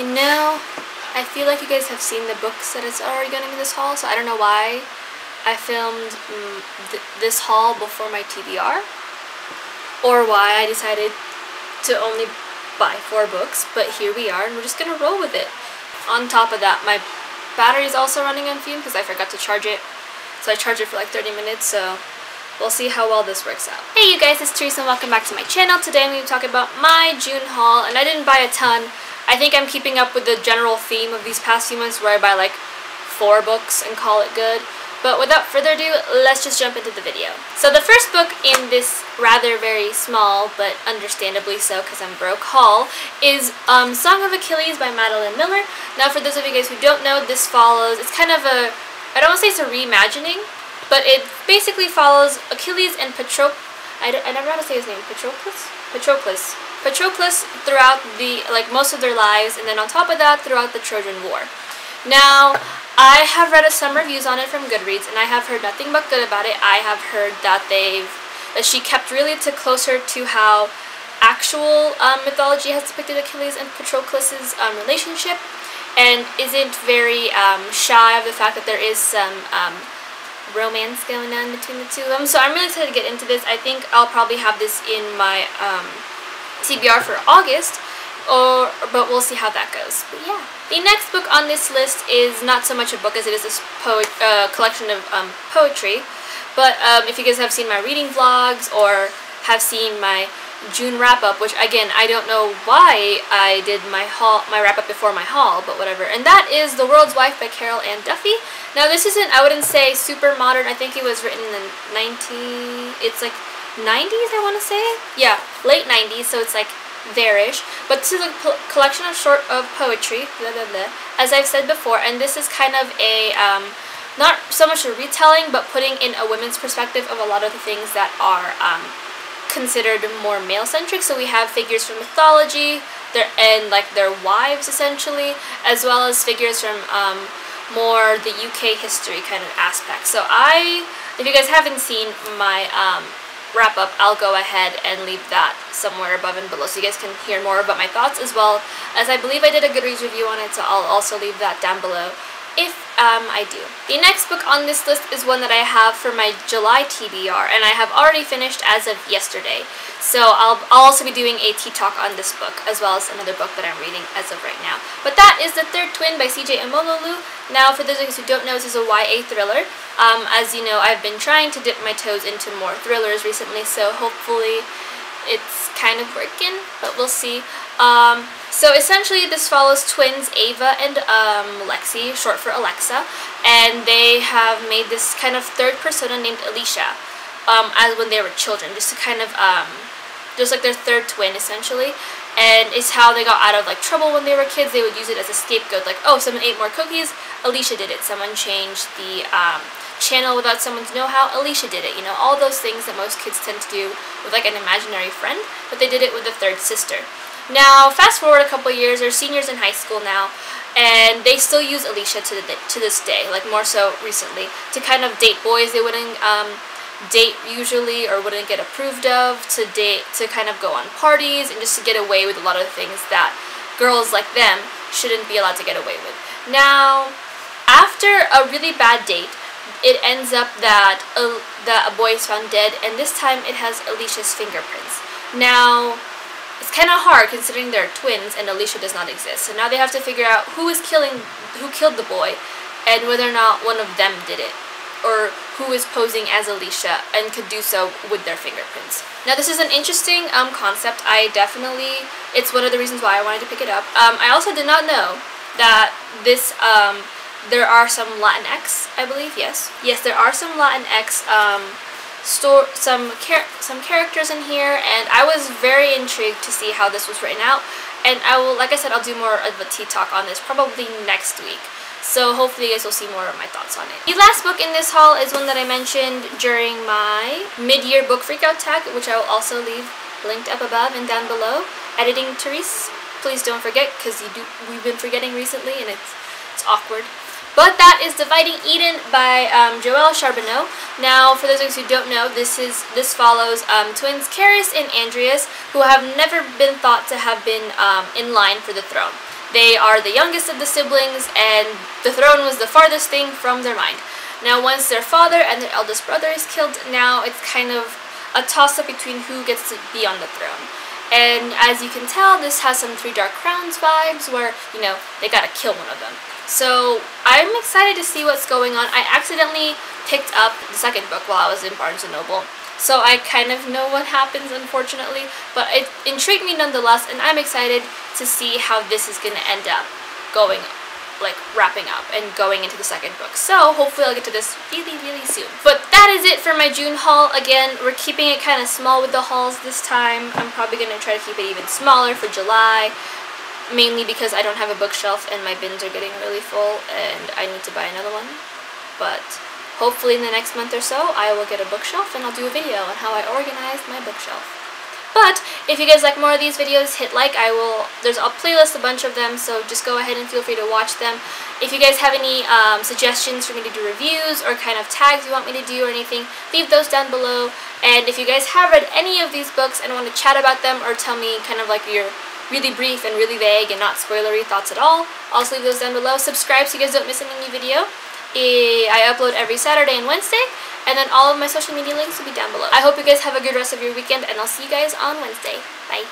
You know, I feel like you guys have seen the books that it's already going in this haul, so I don't know why I filmed this haul before my TBR, or why I decided to only buy 4 books, but here we are and we're just gonna roll with it. On top of that, my battery is also running on fume because I forgot to charge it, so I charged it for like 30 minutes, so we'll see how well this works out. Hey you guys, it's Teresa and welcome back to my channel. Today I'm going to talk about my June haul, and I didn't buy a ton. I think I'm keeping up with the general theme of these past few months where I buy like 4 books and call it good. But without further ado, let's just jump into the video. So the first book in this rather very small, but understandably so because I'm broke, haul is Song of Achilles by Madeline Miller. Now for those of you guys who don't know, this follows, it's kind of a, I don't want to say it's a reimagining, but it basically follows Achilles and Patroclus, I never know how to say his name, Patroclus throughout the, like most of their lives, and then on top of that, throughout the Trojan War. Now, I have read some reviews on it from Goodreads, and I have heard nothing but good about it. I have heard that she kept really closer to how actual mythology has depicted Achilles and Patroclus's relationship, and isn't very shy of the fact that there is some romance going on between the two of them. So I'm really excited to get into this. I think I'll probably have this in my TBR for August, but we'll see how that goes. But yeah. The next book on this list is not so much a book as it is a collection of poetry. But if you guys have seen my reading vlogs or have seen my June wrap-up, which again, I don't know why I did my wrap-up before my haul, but whatever. And that is The World's Wife by Carol Ann Duffy. Now this isn't, I wouldn't say super modern. I think it was written in the it's like 90s, I want to say. Yeah, late 90s, so it's like there-ish, but this is a collection of poetry, as I've said before, and this is kind of a not so much a retelling, but putting in a women's perspective of a lot of the things that are considered more male-centric. So we have figures from mythology, their wives essentially, as well as figures from more the UK history kind of aspect. So if you guys haven't seen my wrap up, I'll go ahead and leave that somewhere above and below so you guys can hear more about my thoughts, as well as I believe I did a Goodreads review on it, so I'll also leave that down below if I do. The next book on this list is one that I have for my July TBR, and I have already finished as of yesterday. So I'll also be doing a tea talk on this book, as well as another book that I'm reading as of right now. But that is The Third Twin by CJ Imololu. Now, for those of you who don't know, this is a YA thriller. As you know, I've been trying to dip my toes into more thrillers recently, so hopefully it's kind of working, but we'll see. So essentially this follows twins Ava and Lexi, short for Alexa, and they have made this kind of third persona named Alicia as when they were children, just to kind of just like their third twin essentially. And it's how they got out of like trouble when they were kids. They would use it as a scapegoat, like, oh, someone ate more cookies, Alicia did it. Someone changed the channel without someone's know-how, Alicia did it. You know, all those things that most kids tend to do with like an imaginary friend, but they did it with the third sister. Now, fast forward a couple years, they're seniors in high school now, and they still use Alicia to this day, like more so recently, to kind of date boys they wouldn't date usually or wouldn't get approved of, to kind of go on parties, and just to get away with a lot of things that girls like them shouldn't be allowed to get away with. Now, after a really bad date, it ends up that a boy is found dead, and this time it has Alicia's fingerprints. Now, it's kind of hard considering they're twins and Alicia does not exist. So now they have to figure out who killed the boy, and whether or not one of them did it, or who is posing as Alicia and could do so with their fingerprints. Now this is an interesting concept. It's one of the reasons why I wanted to pick it up. I also did not know that this there are some Latinx, I believe, yes, there are some Latinx some characters in here, and I was very intrigued to see how this was written out. And I will, like I said, I'll do more of a tea talk on this probably next week. So hopefully you guys will see more of my thoughts on it. The last book in this haul is one that I mentioned during my mid-year book freakout tag, which I will also leave linked up above and down below. Editing Therese, please don't forget, because we've been forgetting recently and it's awkward. But that is Dividing Eden by Joelle Charbonneau. Now, for those of you who don't know, this follows twins Caris and Andreas, who have never been thought to have been in line for the throne. They are the youngest of the siblings, and the throne was the farthest thing from their mind. Now once their father and their eldest brother is killed, now it's kind of a toss-up between who gets to be on the throne. And as you can tell, this has some Three Dark Crowns vibes where, you know, they gotta kill one of them. So I'm excited to see what's going on. I accidentally picked up the second book while I was in Barnes & Noble, so I kind of know what happens, unfortunately, but it intrigued me nonetheless, and I'm excited to see how this is going to end up going, like, wrapping up and going into the second book. So hopefully I'll get to this really, really soon. But that is it for my June haul. Again, we're keeping it kind of small with the hauls this time. I'm probably going to try to keep it even smaller for July, mainly because I don't have a bookshelf and my bins are getting really full and I need to buy another one. But hopefully in the next month or so, I will get a bookshelf and I'll do a video on how I organized my bookshelf. But if you guys like more of these videos, hit like. There's a playlist, a bunch of them, so just go ahead and feel free to watch them. If you guys have any suggestions for me to do reviews or kind of tags you want me to do or anything, leave those down below. And if you guys have read any of these books and want to chat about them or tell me kind of like your really brief and really vague and not spoilery thoughts at all, also leave those down below. Subscribe so you guys don't miss any new video. I upload every Saturday and Wednesday, and then all of my social media links will be down below. I hope you guys have a good rest of your weekend, and I'll see you guys on Wednesday. Bye.